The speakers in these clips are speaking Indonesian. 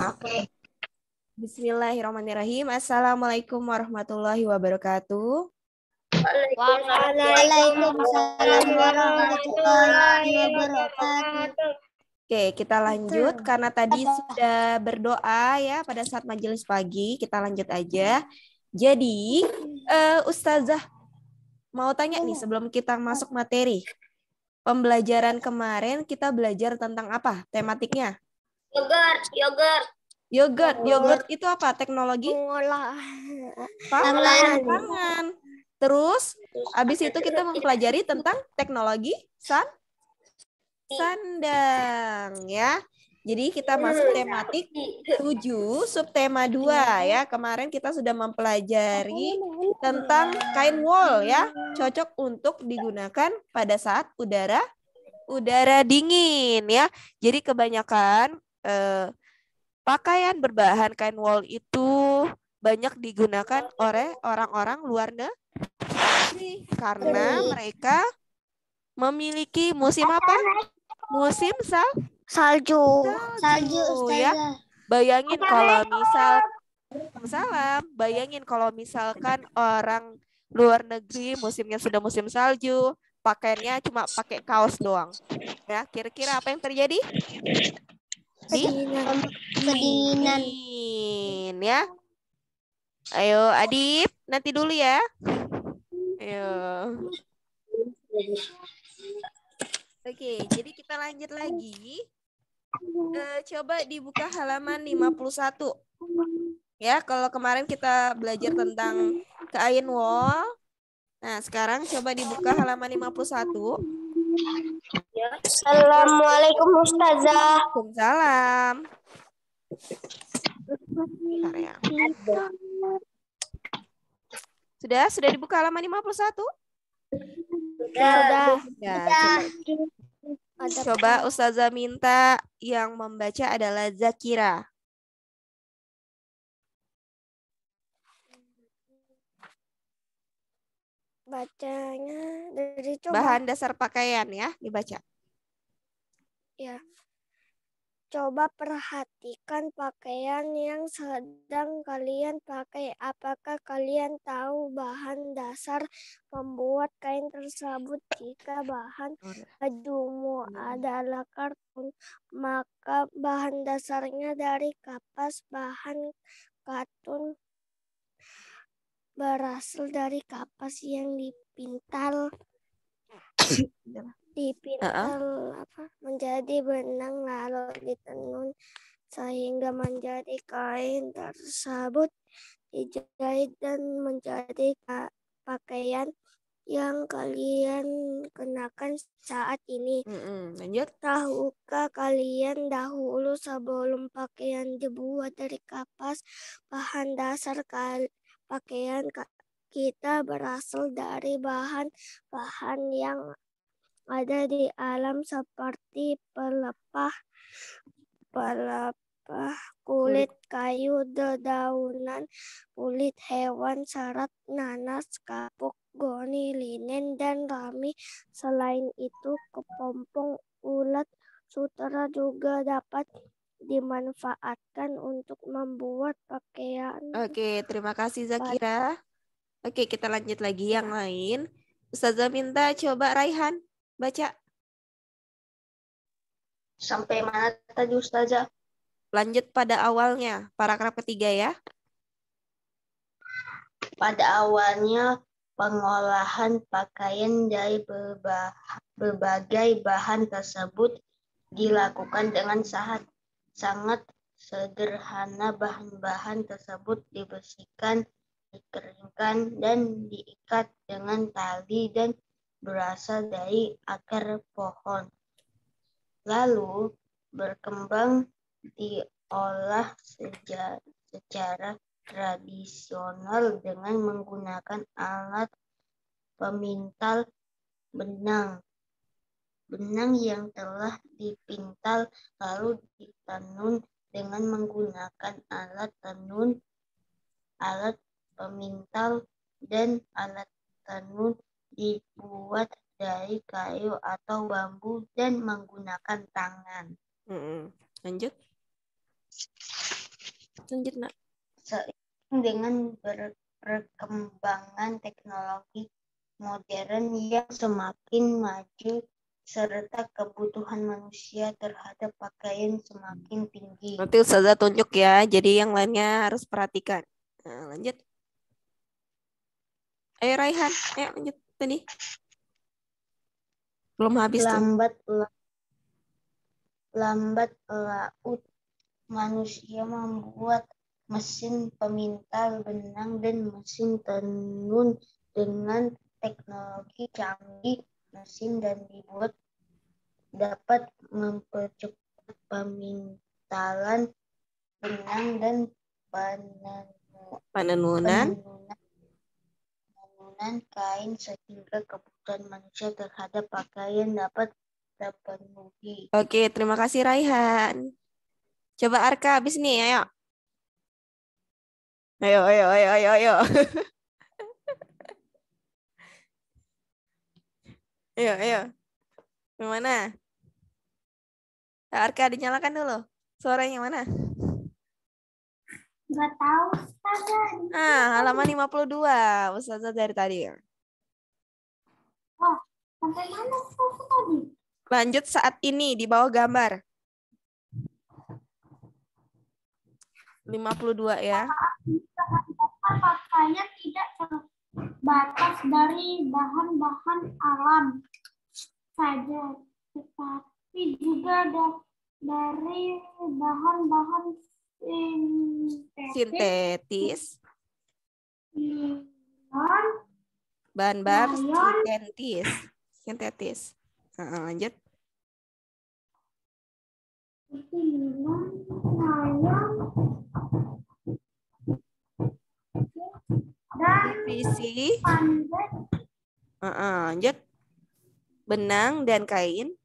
Oke. Bismillahirrahmanirrahim. Assalamualaikum warahmatullahi wabarakatuh. Waalaikumsalam warahmatullahi wabarakatuh. Oke, kita lanjut karena tadi sudah berdoa ya pada saat majelis pagi. Kita lanjut aja. Jadi, Ustazah mau tanya nih sebelum kita masuk materi. Pembelajaran kemarin kita belajar tentang apa? Tematiknya? Yogurt itu apa? Teknologi? Pangan. Terus, habis itu kita mempelajari tentang teknologi sandang ya. Jadi kita masuk tematik 7, subtema 2 ya. Kemarin kita sudah mempelajari tentang kain wol ya. Cocok untuk digunakan pada saat udara dingin ya. Jadi kebanyakan pakaian berbahan kain wol itu banyak digunakan oleh orang-orang luar negeri karena mereka memiliki musim apa? Musim Salju ya. Bayangin kalau misalkan orang luar negeri musimnya sudah musim salju, pakaiannya cuma pakai kaos doang. Ya, kira-kira apa yang terjadi? kedinginan. Ya. Ayo Adip, nanti dulu ya. Ayo. Oke, jadi kita lanjut lagi. Coba dibuka halaman 51. Ya, kalau kemarin kita belajar tentang kain wol. Nah, sekarang coba dibuka halaman 51. Assalamualaikum Ustazah. Waalaikumsalam. Bentar ya. Sudah dibuka halaman 51? Sudah. Ya, coba Ustazah minta yang membaca adalah Zakira. Bacanya dari coba. Bahan dasar pakaian ya, dibaca. Ya. Coba perhatikan pakaian yang sedang kalian pakai. Apakah kalian tahu bahan dasar membuat kain tersebut? Jika bahan bajumu adalah kartun, maka bahan dasarnya dari kapas. Bahan katun berasal dari kapas yang dipintal menjadi benang lalu ditenun sehingga menjadi kain tersebut dijahit dan menjadi pakaian yang kalian kenakan saat ini. Lanjut. Tahukah kalian dahulu sebelum pakaian dibuat dari kapas, bahan dasar pakaian kita berasal dari bahan-bahan yang ada di alam seperti pelepah, kulit kayu, dedaunan, kulit hewan, serat, nanas, kapuk, goni, linen, dan rami. Selain itu, kepompong, ulat, sutera juga dapat dimanfaatkan untuk membuat pakaian. Oke, terima kasih Zakira. Oke, kita lanjut lagi yang lain. Ustazah minta coba Raihan baca. Sampai mana tadi Ustazah? Lanjut pada awalnya, paragraf ketiga ya. Pada awalnya pengolahan pakaian dari berbagai bahan tersebut dilakukan dengan sangat sederhana. Bahan-bahan tersebut dibersihkan, dikeringkan, dan diikat dengan tali dan berasal dari akar pohon. Lalu berkembang diolah secara tradisional dengan menggunakan alat pemintal benang. Benang yang telah dipintal lalu ditenun dengan menggunakan alat tenun, alat pemintal, dan alat tenun dibuat dari kayu atau bambu dan menggunakan tangan. Lanjut. Lanjut, Nak. Seiring dengan perkembangan teknologi modern yang semakin maju serta kebutuhan manusia terhadap pakaian semakin tinggi. Nanti Ustazah tunjuk ya, jadi yang lainnya harus perhatikan. Nah, lanjut. Ayo Raihan, ayo lanjut tadi. Belum habis tuh. Lambat laut manusia membuat mesin pemintal benang dan mesin tenun dengan teknologi canggih. Mesin dan dibuat dapat mempercepat pemintalan benang dan penenunan kain sehingga kebutuhan manusia terhadap pakaian dapat terpenuhi. Oke, terima kasih Raihan. Coba Arka habis nih, ayo. Ayo. Ayo. Gimana? Arka dinyalakan dulu. Suaranya mana? Nggak tahu, Ustazah. Halaman 52. Ustazah dari tadi. Oh, sampai mana Ustazah tadi? Lanjut saat ini di bawah gambar. 52 ya. Pakaian tidak terbatas dari bahan-bahan alam saja, tetapi juga dari bahan-bahan Sintetis. Bahan-bahan sintetis. Lanjut. Visi. Lanjut. Benang dan kain.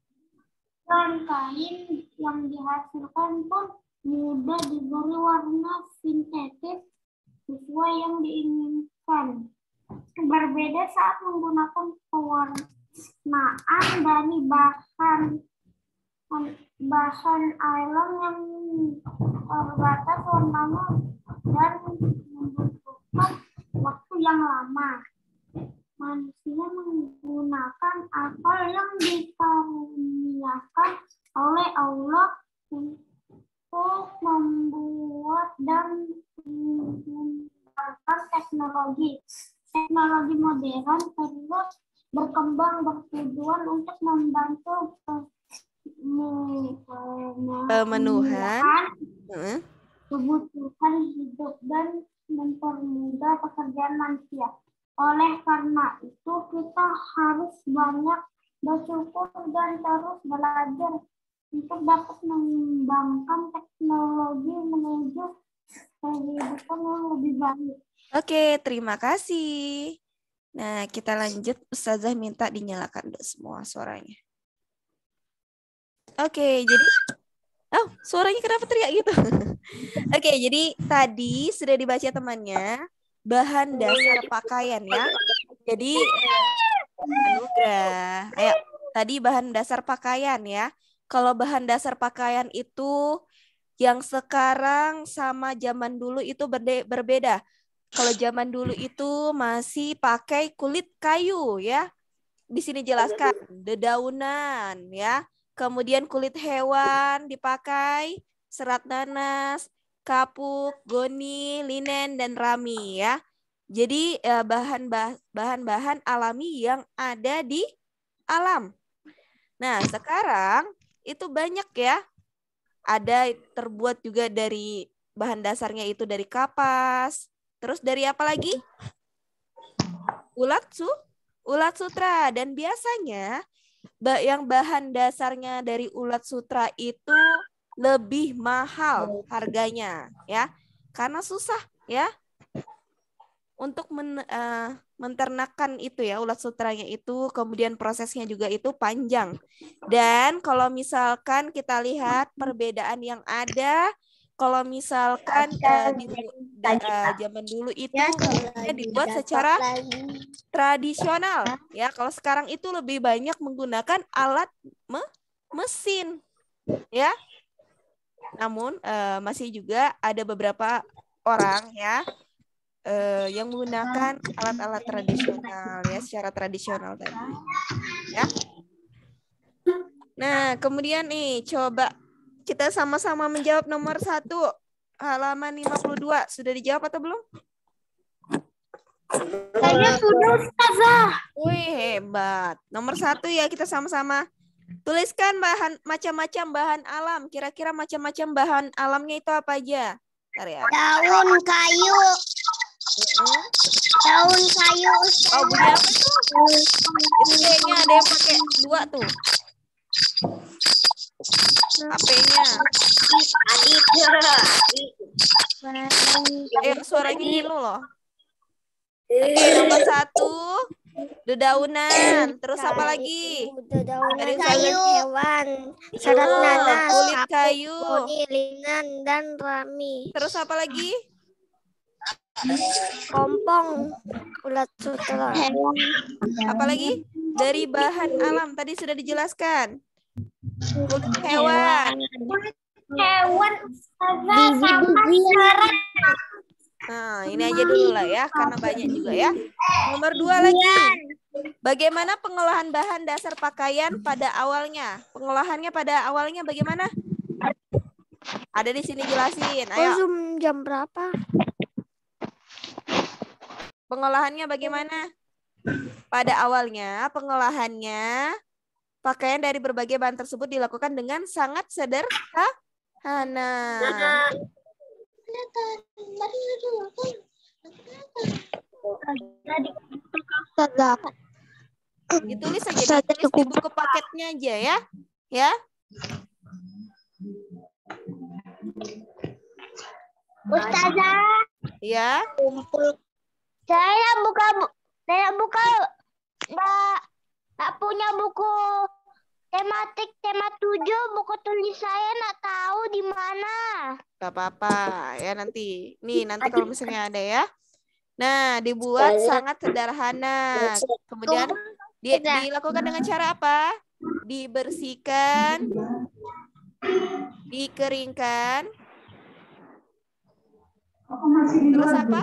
Dan kain yang dihasilkan pun mudah diberi warna sintetis sesuai yang diinginkan. Berbeda saat menggunakan pewarnaan dari bahan alam yang terbatas warnanya dan membutuhkan waktu yang lama. Manusia menggunakan akal yang dikaruniakan oleh Allah untuk membuat dan mengembangkan teknologi. Teknologi modern terus berkembang bertujuan untuk membantu pemenuhan kebutuhan hidup dan mempermudah pekerjaan manusia. Oleh karena itu, kita harus banyak bersyukur dan terus belajar untuk dapat mengembangkan teknologi menuju kehidupan yang lebih baik. Oke, terima kasih. Nah, kita lanjut. Ustazah minta dinyalakan semua suaranya. Oke, jadi suaranya kenapa teriak gitu? Oke, jadi tadi sudah dibaca temannya bahan dasar pakaian ya. Jadi Anugrah. Ayo, tadi bahan dasar pakaian ya. Kalau bahan dasar pakaian itu yang sekarang sama zaman dulu itu berbeda. Kalau zaman dulu itu masih pakai kulit kayu ya. Di sini jelaskan dedaunan ya. Kemudian kulit hewan dipakai, serat nanas, kapuk, goni, linen dan rami ya. Jadi bahan-bahan alami yang ada di alam. Nah, sekarang itu banyak ya. Ada terbuat juga dari bahan dasarnya itu dari kapas. Terus dari apa lagi? Ulat sutra. Dan biasanya yang bahan dasarnya dari ulat sutra itu lebih mahal harganya ya. Karena susah ya untuk menternakkan itu ya ulat sutranya itu, kemudian prosesnya juga itu panjang. Dan kalau misalkan kita lihat perbedaan yang ada, kalau misalkan di zaman dulu itu dibuat secara tradisional ya. Kalau sekarang itu lebih banyak menggunakan alat mesin ya. Namun masih juga ada beberapa orang ya yang menggunakan alat-alat tradisional ya, secara tradisional tadi. Ya. Nah, kemudian nih coba kita sama-sama menjawab nomor 1 halaman 52. Sudah dijawab atau belum? Saya sudah, Ustazah. Wih, hebat. Nomor 1 ya, kita sama-sama tuliskan macam-macam bahan alam. Kira-kira macam-macam bahan alamnya itu apa aja? Bentar ya. Daun kayu. Daun kayu. Oh, bunyi apa tuh? Itu kayaknya ada yang pakai 2 tuh. HP-nya. Suaranya ngilu loh. Oke, nomor 1 dedaunan. Terus apa lagi? Dedaunan kayu, hewan, serat nanas, kulit kayu. linen, dan rami. Terus apa lagi? Kompong, ulat sutra. Apa lagi? Dari bahan alam tadi sudah dijelaskan. Kulit hewan. Hewan, biji-bijian. Nah, ini aja dulu lah ya, karena banyak juga ya. Nomor 2 lagi. Bagaimana pengolahan bahan dasar pakaian pada awalnya? Pengolahannya pada awalnya bagaimana? Ada di sini jelasin. Ayo. Jam berapa? Pengolahannya bagaimana? Pada awalnya, pengolahannya pakaian dari berbagai bahan tersebut dilakukan dengan sangat sederhana. Ditulis aja, ditulis di buku paketnya aja ya. Ya. Ustazah. Ya. Saya nggak punya buku tematik tema 7, buku tulis saya nggak tahu di mana. Gak apa-apa ya nanti. Nih nanti kalau misalnya ada ya. Nah, dibuat sangat sederhana. Kemudian dilakukan dengan cara apa? Dibersihkan, dikeringkan. Terus apa?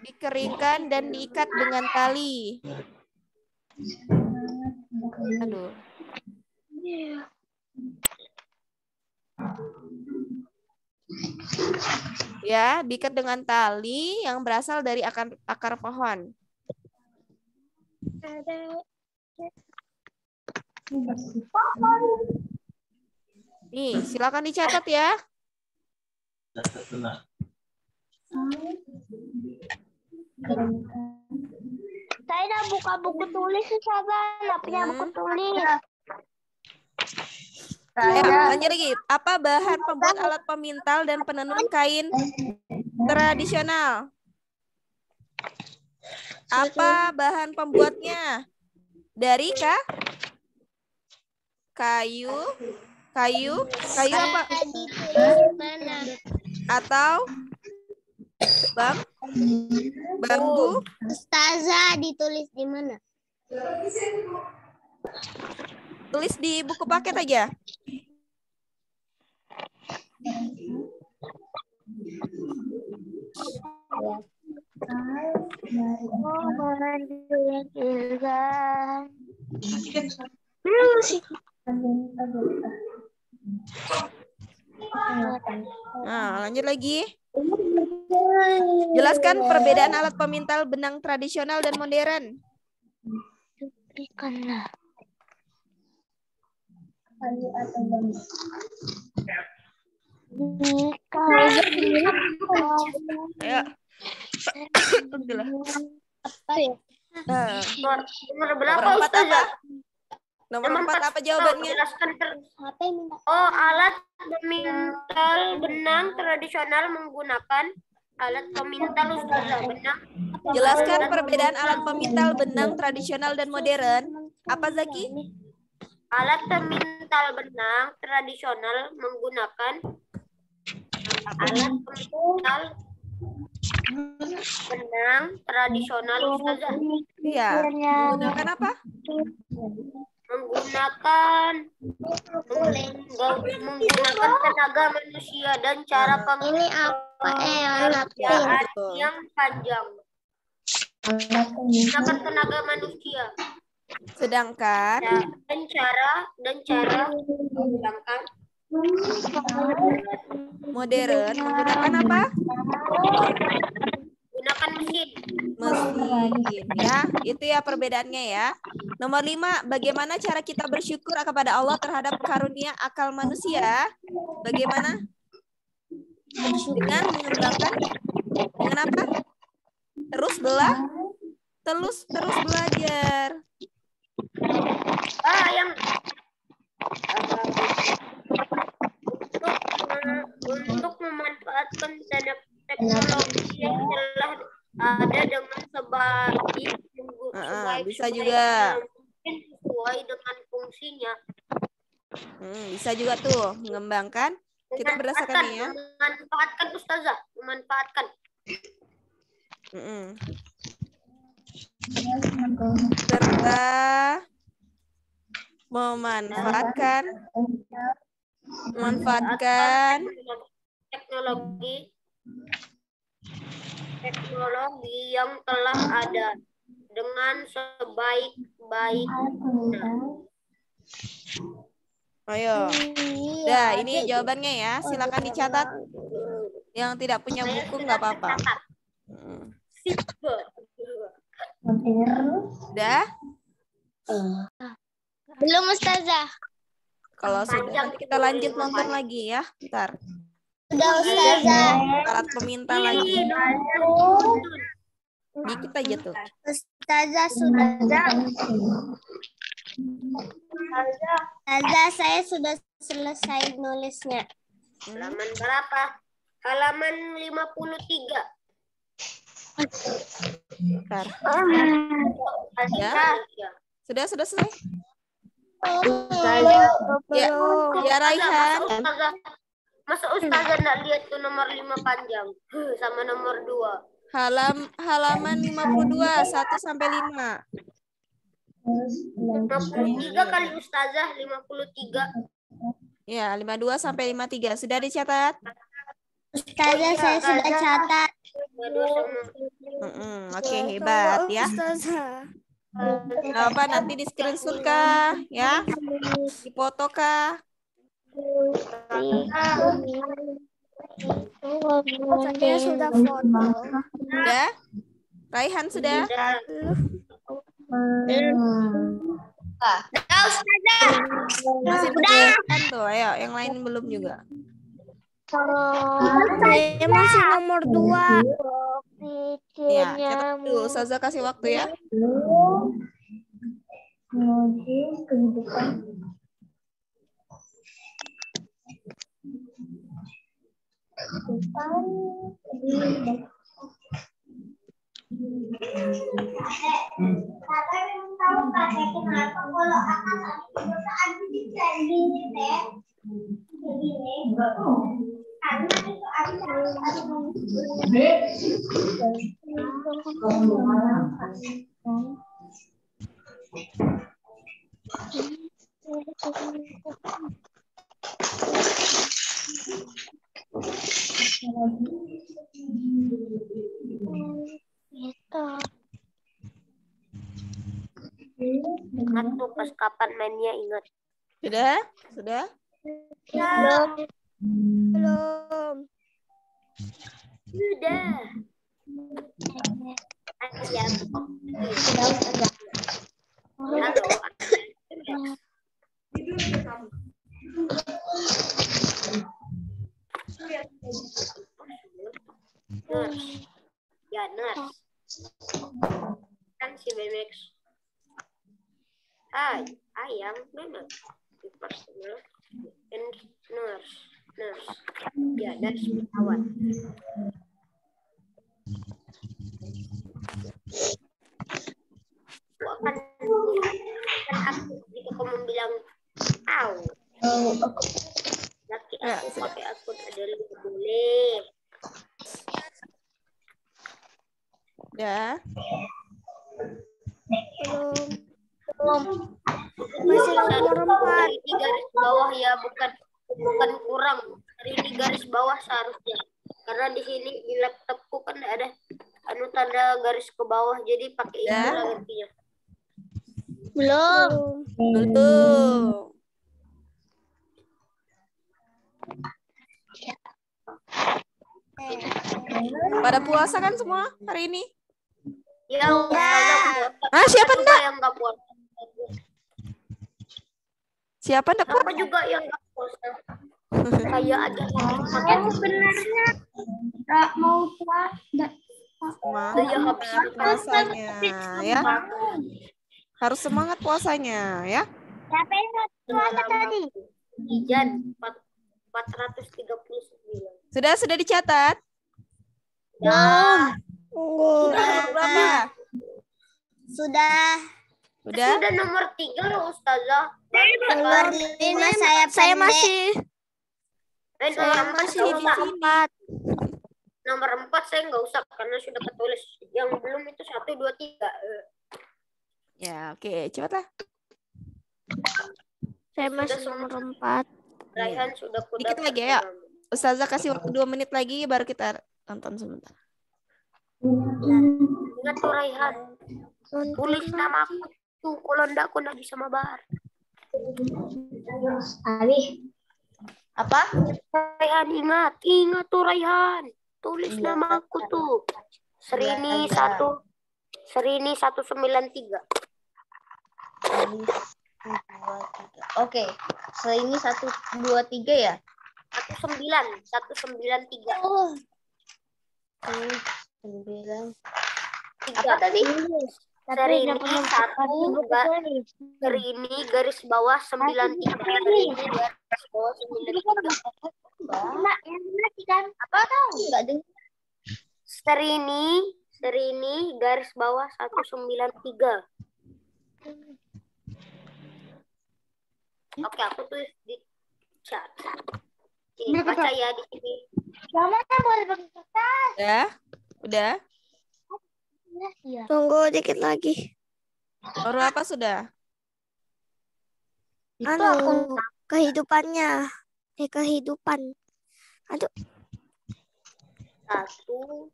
Dikeringkan dan diikat dengan tali. Aduh. Ya, diikat dengan tali yang berasal dari akar pohon. Nih, silakan dicatat ya. Saya udah buka buku tulis, Ustazah. Nggak punya buku tulis. Lanjut lagi. Apa bahan pembuat alat pemintal dan penenun kain tradisional? Apa bahan pembuatnya? Dari kayu apa? Atau bambu? Ustazah, ditulis di mana? Tulis di buku paket aja. Nah, lanjut lagi. Jelaskan perbedaan alat pemintal benang tradisional dan modern. Ayo. Nomor berapa, Ustazah? Nomor 4 apa jawabannya? Oh, alat pemintal benang tradisional menggunakan alat pemintal, Ustazah, benang. Jelaskan perbedaan alat pemintal benang tradisional dan modern. Apa, Zaki? Alat pemintal benang tradisional menggunakan alat pemintal benang tradisional, Ustazah. Iya. Menggunakan apa? menggunakan tenaga manusia dan cara Ini apa pengerjaan yang panjang. Menggunakan tenaga manusia Sedangkan dan cara sedangkan modern menggunakan apa? menggunakan mesin. Mesin ya. Itu ya perbedaannya ya. Nomor 5, bagaimana cara kita bersyukur kepada Allah terhadap karunia akal manusia? Bagaimana? Dengan mengembangkan dengan apa? Terus belajar. Yang untuk memanfaatkan teknologi yang telah ada dengan sebaik bisa juga mungkin sesuai dengan fungsinya. Bisa juga tuh mengembangkan. Kita berdasarkan ya. Memanfaatkan Ustazah, memanfaatkan. Serta memanfaatkan teknologi yang telah ada dengan sebaik-baiknya. Ayo. Udah, ini jawabannya ya. Silakan dicatat. Yang tidak punya buku nggak apa-apa. Udah? Belum Ustazah. Kalau sudah, nanti kita lanjut nonton lagi ya. Bentar. Sudah Ustazah. Alat peminta lagi. Dikit aja tuh. Ustazah sudah. Ustazah, saya sudah selesai nulisnya. Halaman berapa? Halaman 53. Bentar. Ya? Sudah selesai? Ya Raihan. Masa Ustazah enggak lihat tuh nomor 5 panjang sama nomor 2. Halaman 52 1 sampai 5. 53 kali Ustazah 53. Ya, 52 sampai 53 sudah dicatat? Ustazah, saya sudah catat. Oke, hebat ya. Nah, apa nanti di screenshot kah? Ya? Dipoto kah? Saya sudah foto. Ya? Raihan sudah? Masih tulisan tuh, ayo yang lain belum juga. Saya masih nomor 2. Ya, catat dulu. Ustazah kasih waktu ya. Ingat tuh pas kapan mainnya, ingat. Sudah? Sudah? Belum. Sudah. Nurse. Ya, nurse. Kan si Memex. Ayam memang personal and nurse. Ya, nurse perawat. Akan aku jika kamu bilang laki aku pakai akun ada lebih boleh. Ya. Belum. Masih nomor 4. Hari ini garis bawah ya, bukan kurang. Hari ini garis bawah seharusnya. Karena di sini di laptopku kan ada tanda garis ke bawah, jadi pakai itu Ya. lah gantinya. Belum. Belum. Pada puasa kan semua hari ini? Ya, Ustazah, Ah, siapa juga enggak? yang nggak puasa? Siapa enggak Siapa juga yang nggak puasa? Saya aja makan Sebenarnya nggak mau puasa. semangat puasanya ya? Harus semangat puasanya ya? Siapa yang mau puasa tadi? Ijan 439. Sudah dicatat? Ya, Sudah berapa? Sudah. Udah? sudah nomor 3 loh Ustazah. Nomor 5 saya masih. Nomor 4 saya nggak usah karena sudah ketulis. Yang belum itu 1, 2, 3. Ya, oke. Cepatlah. Saya masih nomor 4. Raihan sudah Dikit lagi ya. Ustazah kasih waktu 2 menit lagi baru kita tonton sebentar. Ingat tuh Raihan. Tulis nama aku tuh. Kalau enggak aku nggak bisa mabar. Apa? Raihan ingat tuh Raihan. Tulis Iya, nama aku tuh. Serini Iya. 193. Ini 2, 3. Oke. Ini 1, 2, 3 ya? 193. 9. 3. Apa tadi? Serini 1 Serini garis bawah 93. Serini garis bawah 93. Apa? Enggak dengar. Serini garis bawah 193. Oke, aku tulis di chat. Oke, baca ya di sini. Udah? Tunggu dikit lagi. Baru apa sudah? Anu, kehidupannya. Kehidupan. Aduh. 193.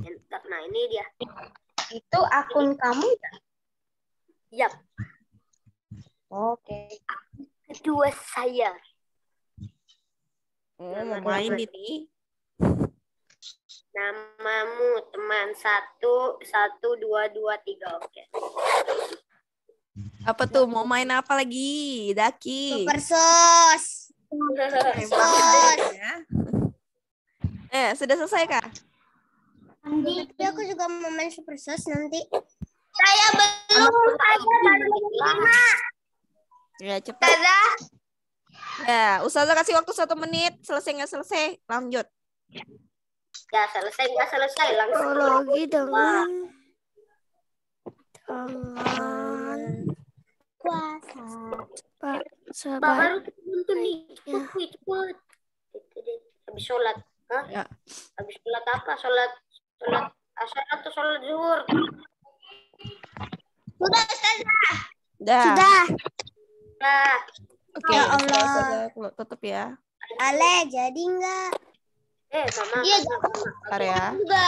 Enter. Nah, ini dia. Itu akun kamu ya? Yap. Oke. Kedua saya. Mau main ini. Namamu teman 1, 2, 2, 3. Oke. Apa tuh? Mau main apa lagi? Daki. Super sos. Ya. Sudah selesai kah? Tapi aku juga mau main super sos nanti. Saya belum. Ya, cepat. Ya, Ustazah kasih waktu 1 menit. Selesai nggak selesai? Lanjut. Ya, selesai nggak selesai langsung. Lagi dengan puasa. Pak, sabar. Baru nonton nih. Cepet. Habis sholat. Hah? Ya. Habis sholat apa? Sholat asar atau sholat zuhur? Sudah, Ustazah. Dah. Nah, Oke, Ya Allah. Ustazah tutup ya. Ale, jadi enggak? sama. Iya, Bentar ya. juga.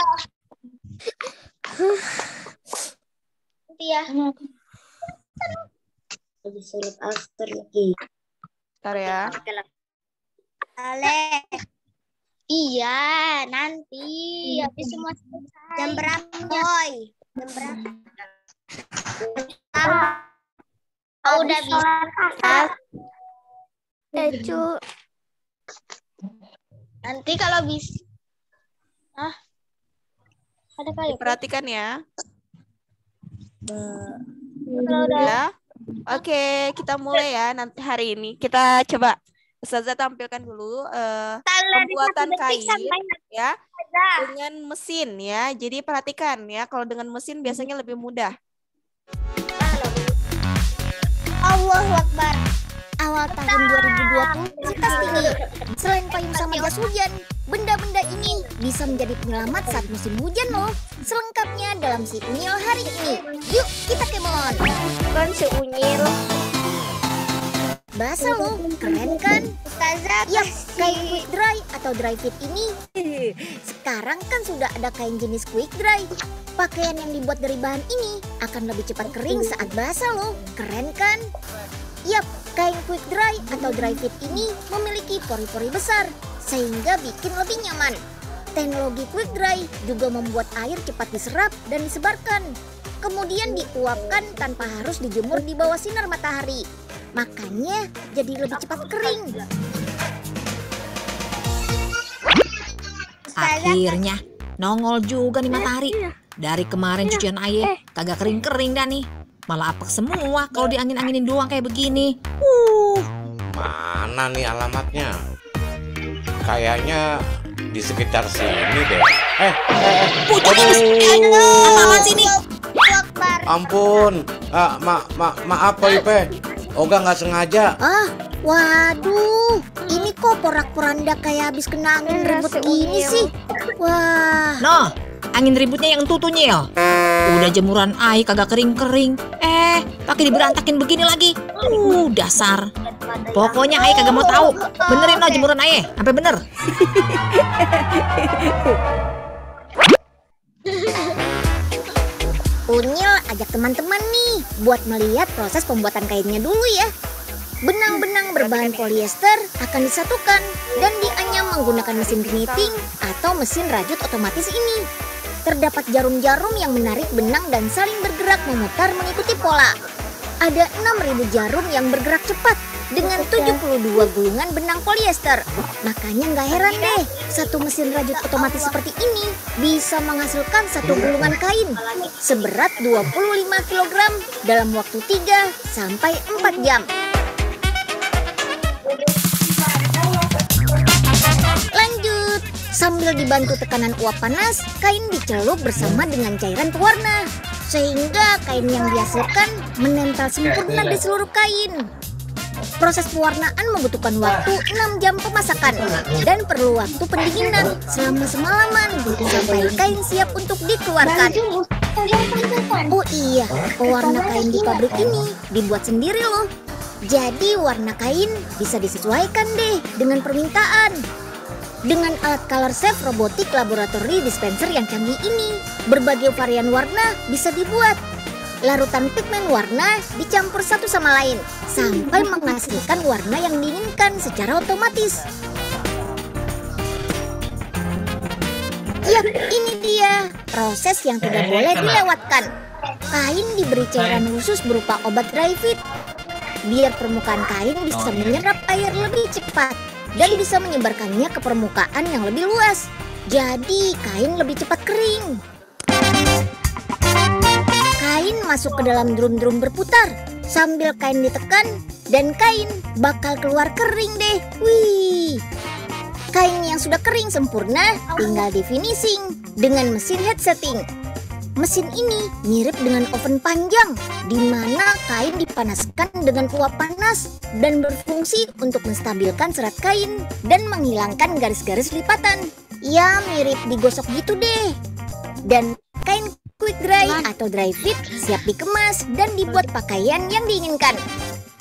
Nanti ya. Habis sholat asar lagi. Bentar ya. Oke lah. Ale, Iya, nanti. Habis semua selesai. jam berapa, boy? Jam berapa? Oh, udah bisa. Cu. Nanti kalau bisa. Ada kali. Perhatikan ya. Kalau udah. Ya. Oke, kita mulai ya nanti hari ini. Kita coba Ustazah tampilkan dulu pembuatan kain ya dengan mesin ya. Jadi perhatikan ya, kalau dengan mesin biasanya lebih mudah. Allahu Akbar. Awal tahun 2020 kita tinggi. Selain payung sama jas hujan, benda-benda ini bisa menjadi penyelamat saat musim hujan loh. selengkapnya dalam Si Unyil hari ini. Yuk kita kemon. Kan si Unyil. Bahasa lo, keren kan? Ustazah, Ya, kain quick dry atau dry fit ini. Sekarang kan sudah ada kain jenis quick dry. Pakaian yang dibuat dari bahan ini akan lebih cepat kering saat basah loh. Keren kan? Yap, kain quick dry atau dry fit ini memiliki pori-pori besar sehingga bikin lebih nyaman. Teknologi quick dry juga membuat air cepat diserap dan disebarkan. Kemudian diuapkan tanpa harus dijemur di bawah sinar matahari. Makanya jadi lebih cepat kering. Akhirnya nongol juga nih matahari. Dari kemarin cucian ayah kagak kering-kering dah nih. Malah apek semua kalau diangin-anginin doang kayak begini. Mana nih alamatnya? Kayaknya di sekitar sini deh. Apaan sini? Ampun. Maaf Pak Ipe. Oga nggak sengaja. Waduh, ini kok porak-poranda kayak habis kena angin ribut gini sih. Wah, Noh, angin ributnya yang tutunya ya. Udah jemuran air kagak kering-kering. Pakai diberantakin begini lagi. Dasar. Pokoknya air kagak mau tahu. Benerin no jemuran air, sampai bener. Unyil ajak teman-teman nih buat melihat proses pembuatan kainnya dulu ya. Benang-benang berbahan polyester akan disatukan dan dianyam menggunakan mesin knitting atau mesin rajut otomatis ini. Terdapat jarum-jarum yang menarik benang dan saling bergerak memutar mengikuti pola. Ada 6.000 jarum yang bergerak cepat dengan 72 gulungan benang polyester. Makanya nggak heran deh, satu mesin rajut otomatis seperti ini bisa menghasilkan satu gulungan kain seberat 25 kg dalam waktu 3 sampai 4 jam. Lanjut, sambil dibantu tekanan uap panas, kain dicelup bersama dengan cairan pewarna sehingga kain yang dihasilkan menempel sempurna di seluruh kain. Proses pewarnaan membutuhkan waktu 6 jam pemasakan dan perlu waktu pendinginan selama semalaman sampai kain siap untuk dikeluarkan. Oh iya, pewarna kain di pabrik ini dibuat sendiri loh. Jadi warna kain bisa disesuaikan deh dengan permintaan. Dengan alat color safe robotik laboratory dispenser yang canggih ini, berbagai varian warna bisa dibuat. Larutan pigmen warna dicampur satu sama lain sampai menghasilkan warna yang diinginkan secara otomatis. Yap, ini dia proses yang tidak boleh dilewatkan. Kain diberi cairan khusus berupa obat dry fit biar permukaan kain bisa menyerap air lebih cepat dan bisa menyebarkannya ke permukaan yang lebih luas. Jadi kain lebih cepat kering. Kain masuk ke dalam drum-drum berputar sambil kain ditekan dan kain bakal keluar kering deh. Wih. Kain yang sudah kering sempurna tinggal di finishing dengan mesin heat setting. Mesin ini mirip dengan oven panjang di mana kain dipanaskan dengan uap panas dan berfungsi untuk menstabilkan serat kain dan menghilangkan garis-garis lipatan. Ya, mirip digosok gitu deh. Dan kain quick dry atau dry fit siap dikemas dan dibuat pakaian yang diinginkan.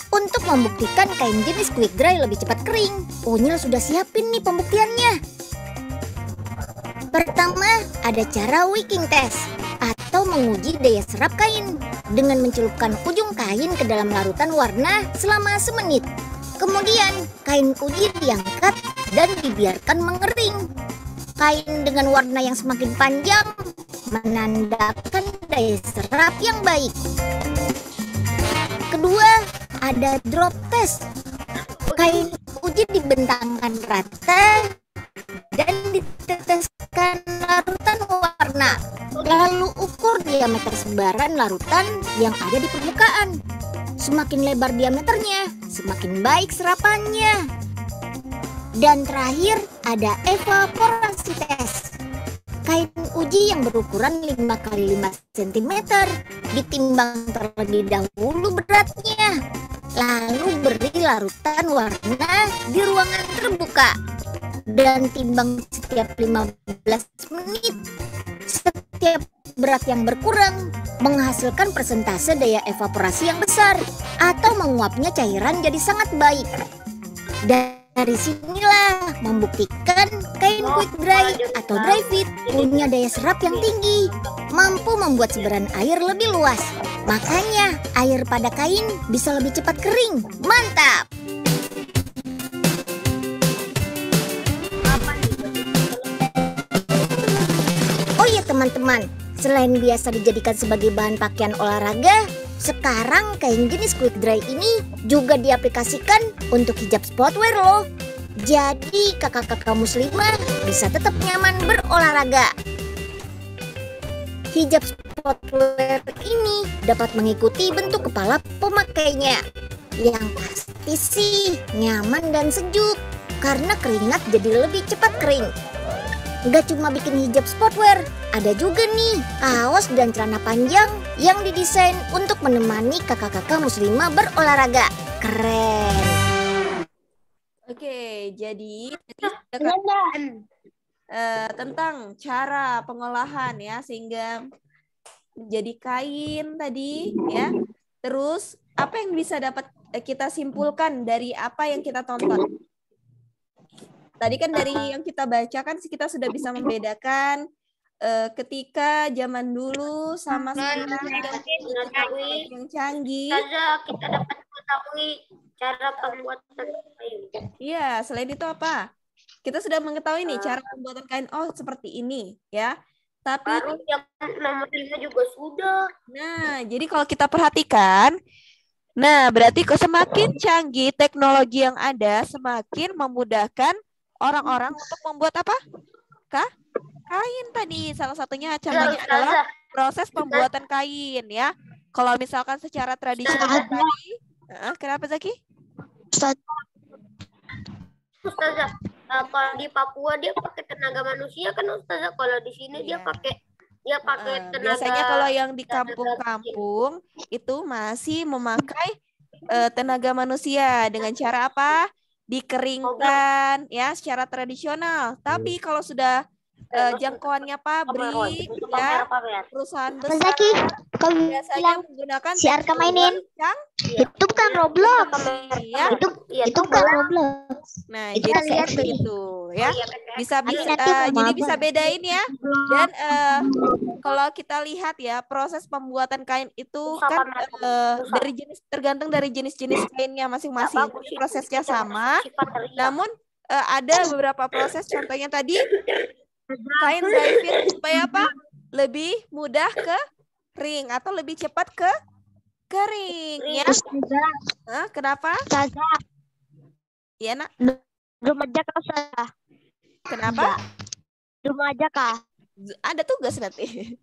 Untuk membuktikan kain jenis quick dry lebih cepat kering, Unyil sudah siapin nih pembuktiannya. Pertama, ada cara wicking test atau menguji daya serap kain dengan mencelupkan ujung kain ke dalam larutan warna selama semenit. Kemudian, kain uji diangkat dan dibiarkan mengering. Kain dengan warna yang semakin panjang menandakan daya serap yang baik. Kedua, ada drop test. Kain uji dibentangkan rata dan diteteskan larutan warna. Lalu ukur diameter sebaran larutan yang ada di permukaan. Semakin lebar diameternya, semakin baik serapannya. Dan terakhir ada evaporasi test. Kain uji yang berukuran 5 x 5 cm ditimbang terlebih dahulu beratnya. Lalu beri larutan warna di ruangan terbuka dan timbang setiap 15 menit. Setiap berat yang berkurang, menghasilkan persentase daya evaporasi yang besar, atau menguapnya cairan jadi sangat baik. Dari sinilah membuktikan kain quick dry atau dry fit punya daya serap yang tinggi, mampu membuat sebaran air lebih luas. Makanya air pada kain bisa lebih cepat kering. Mantap! Oh iya teman-teman, selain biasa dijadikan sebagai bahan pakaian olahraga, sekarang kain jenis quick dry ini juga diaplikasikan untuk hijab sportwear loh. Jadi kakak-kakak muslimah bisa tetap nyaman berolahraga. Hijab sportwear ini dapat mengikuti bentuk kepala pemakainya. Yang pasti sih nyaman dan sejuk karena keringat jadi lebih cepat kering. Gak cuma bikin hijab sportwear, ada juga nih kaos dan celana panjang yang didesain untuk menemani kakak-kakak muslimah berolahraga. Keren. Oke, jadi tentang cara pengolahan ya sehingga menjadi kain tadi ya. Terus apa yang bisa dapat kita simpulkan dari apa yang kita tonton? Tadi kan dari yang kita baca kan kita sudah bisa membedakan ketika zaman dulu sama sekarang yang canggih. Kita dapat mengetahui cara pembuatan kain. Iya, selain itu apa? Kita sudah mengetahui nih cara pembuatan kain. Oh, seperti ini ya. Tapi baru yang nomor 5 juga sudah. Nah, jadi kalau kita perhatikan, nah berarti semakin canggih teknologi yang ada, semakin memudahkan orang-orang untuk membuat apa? Kain tadi. Salah satunya caranya adalah proses pembuatan kain ya. Kalau misalkan secara tradisional tadi, kenapa Zaki? Ustazah, kalau di Papua dia pakai tenaga manusia kan Ustazah. Kalau di sini dia pakai tenaga. Biasanya kalau yang di kampung-kampung itu masih memakai tenaga manusia dengan cara apa? Dikeringkan ya secara tradisional. Tapi kalau sudah jangkauannya pabrik ya, perusahaan besar biasanya menggunakan siar mainin. Itu kan Roblox. Ya. Itu kan Roblox. Nah, jadi seperti itu ya. Jadi bisa bedain ya. Dan kalau kita lihat ya, proses pembuatan kain itu kan tergantung dari jenis-jenis kainnya masing-masing. Prosesnya sama. Namun ada beberapa proses, contohnya tadi kain dry fit supaya apa? Lebih mudah kering atau lebih cepat kering ya. Kenapa? Iya, Nak. Rumah aja kah? Kenapa? Rumah aja kah? Ada tugas nanti.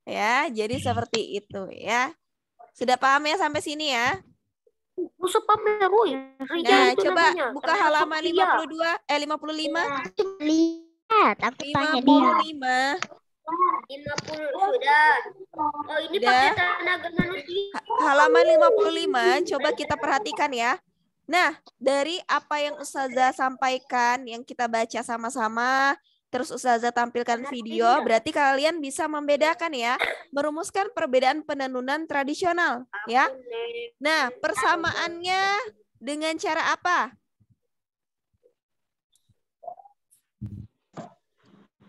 Ya, jadi seperti itu ya. Sudah paham ya sampai sini ya? Nah, coba buka halaman 55. Aku tanya dia. 50 sudah. Oh, ini pakai tenaga manusia. Halaman 55, coba kita perhatikan ya. Nah, dari apa yang Ustazah sampaikan, yang kita baca sama-sama, terus Ustazah tampilkan video, berarti kalian bisa membedakan ya, merumuskan perbedaan penenunan tradisional ya. Nah, persamaannya dengan cara apa?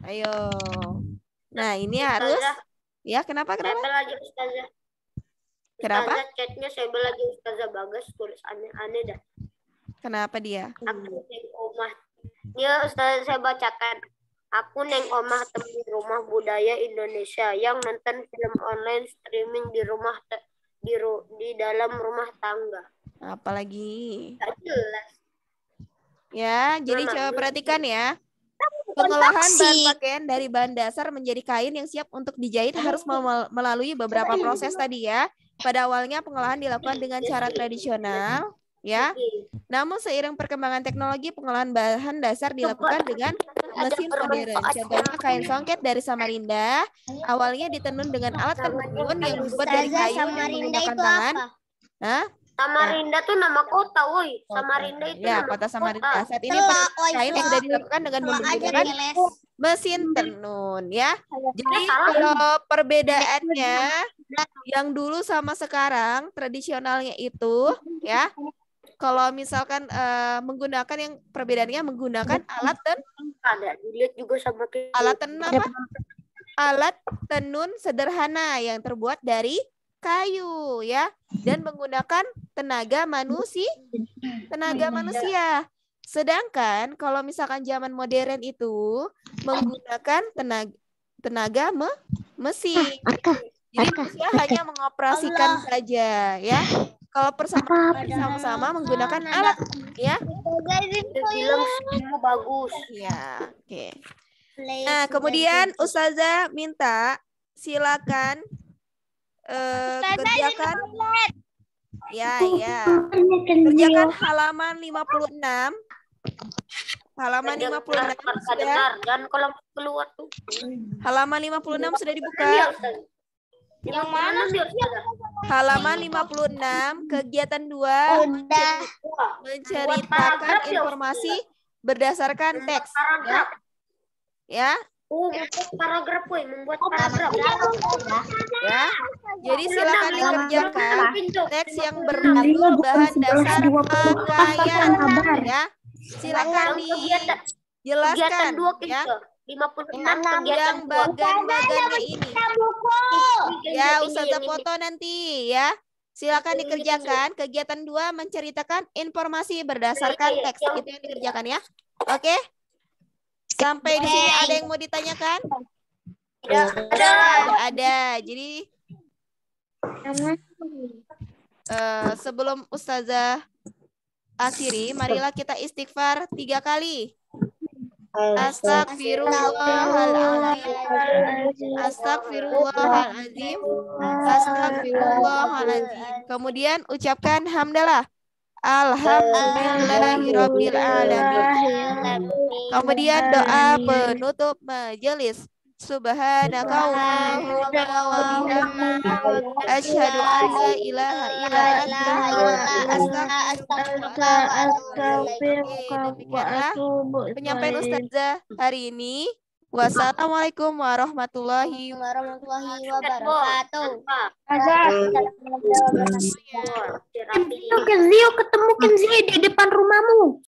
Ayo. Nah, ini harus ya, kenapa? Saya lagi Ustazah. Kenapa? Ustazah chatnya saya lagi Ustazah Bagas tulis aneh-aneh dah. Kenapa dia? Aku neng omah. Ya Ustazah saya bacakan. Aku neng omah temen rumah budaya Indonesia yang nonton film online streaming di rumah di dalam rumah tangga. Apalagi? Gak jelas. Ya, jadi coba perhatikan ya. Pengolahan bahan pakaian dari bahan dasar menjadi kain yang siap untuk dijahit harus melalui beberapa proses tadi ya. Pada awalnya pengolahan dilakukan dengan cara tradisional ya. Namun seiring perkembangan teknologi, pengolahan bahan dasar dilakukan dengan mesin modern. Contohnya kain songket dari Samarinda, awalnya ditenun dengan alat tenun yang dibuat dari kayu yang menggunakan tangan. Hah? Samarinda tuh nama kota, woi. Samarinda itu ya, nama kota Samarinda. Saat ini kain sudah dilakukan dengan mesin tenun ya. Jadi kalau perbedaannya yang dulu sama sekarang tradisionalnya itu ya. Kalau misalkan menggunakan yang perbedaannya menggunakan alat Ada dilihat juga sama kayak alat tenun apa? Alat tenun sederhana yang terbuat dari kayu ya dan menggunakan tenaga manusia. Sedangkan kalau misalkan zaman modern itu menggunakan tenaga mesin. Jadi manusia hanya mengoperasikan saja ya. Kalau sama-sama menggunakan alat ya. bilang semua bagus. Ya, oke. Nah, kemudian Ustazah minta silakan kerjakan ya. Kerjakan halaman 56. Halaman 56 sudah. Dan kalau keluar tuh. Halaman 56 sudah dibuka. Yang mana sih? Halaman 56 kegiatan 2 menceritakan informasi berdasarkan teks ya. Membuat paragraf, membuat paragraf. Ya. Jadi silakan dikerjakan teks yang berjudul bahan dasar pakaian ya. Silakan dijelaskan ya. 56 yang bagan-bagannya ini. Ya, Ustazah foto nanti ya. Silakan dikerjakan kegiatan 2 menceritakan informasi berdasarkan teks. Itu yang dikerjakan ya. Oke? Sampai di sini ada yang mau ditanyakan? Tidak ada. Jadi sebelum Ustazah akhiri, marilah kita istighfar 3 kali. Astagfirullahaladzim. Astagfirullahaladzim. Astagfirullahaladzim. Kemudian ucapkan hamdalah. Alhamdulillahirabbil alamin. Kemudian doa penutup majelis. Subhanaka Allahumma wa bihamdika asyhadu an la ilaha illa anta astaghfiruka wa atubu ilaik. Penyampaian Ustazah hari ini. Wassalamualaikum warahmatullahi wabarakatuh. Kenzio, ketemu Kenzio di depan rumahmu.